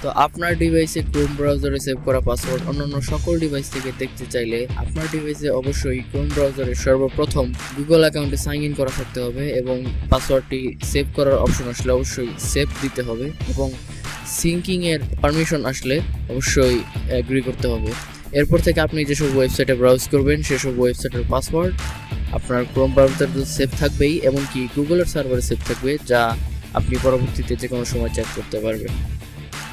তো আপনার ডিভাইসে ক্রোম ব্রাউজারে সেভ করা পাসওয়ার্ড অন্যান্য সকল ডিভাইস থেকে দেখতে চাইলে আপনার ডিভাইসে অবশ্যই ক্রোম ব্রাউজারে সর্বপ্রথম গুগল অ্যাকাউন্টে সাইন ইন করা থাকতে হবে এবং পাসওয়ার্ডটি সেভ করার অপশন আসলে অবশ্যই সেভ দিতে হবে এবং সিঙ্কিংয়ের পারমিশন আসলে অবশ্যই এগ্রি করতে হবে। এরপর থেকে আপনি যেসব ওয়েবসাইটে ব্রাউজ করবেন সেসব ওয়েবসাইটের পাসওয়ার্ড আপনার ক্রোম ব্রাউজারে সেভ থাকবেই, এমনকি গুগলের সার্ভারে সেভ থাকবে, যা আপনি পরবর্তীতে যে কোনো সময় চেক করতে পারবেন।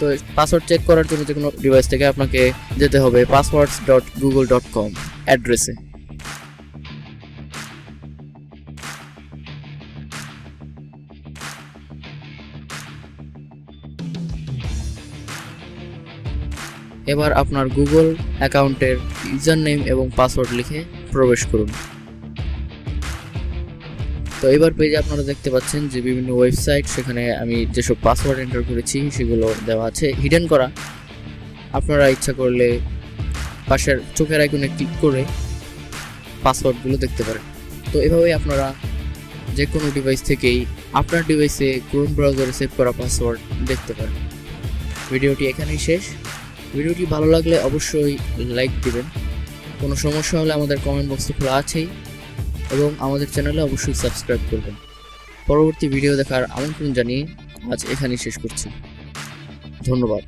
তো পাসওয়ার্ড চেক করার জন্য যে কোনো ডিভাইস থেকে আপনাকে যেতে হবে passwords.google.com অ্যাড্রেসে। এবার আপনার গুগল অ্যাকাউন্টের ইউজার নেম এবং পাসওয়ার্ড লিখে প্রবেশ করুন। তো এবার পেজে আপনারা দেখতে পাচ্ছেন যে বিভিন্ন ওয়েবসাইট, সেখানে আমি যেসব পাসওয়ার্ড এন্টার করেছি সেগুলো দেওয়া আছে হিডেন করা। আপনারা ইচ্ছা করলে পাশের চোখের আইকনে ক্লিক করে পাসওয়ার্ডগুলো দেখতে পারেন। তো এভাবেই আপনারা যে কোনো ডিভাইস থেকেই আপনার ডিভাইসে ক্রোম ব্রাউজারে সেভ করা পাসওয়ার্ড দেখতে পারেন। ভিডিওটি এখানেই শেষ। ভিডিওটি ভালো লাগলে অবশ্যই লাইক দিবেন। কোনো সমস্যা হলে আমাদের কমেন্ট বক্স খোলা আছেই এবং আমাদের চ্যানেলে অবশ্যই সাবস্ক্রাইব করবেন। পরবর্তী ভিডিও দেখার আমন্ত্রণ জানিয়ে আজ এখানেই শেষ করছি। ধন্যবাদ।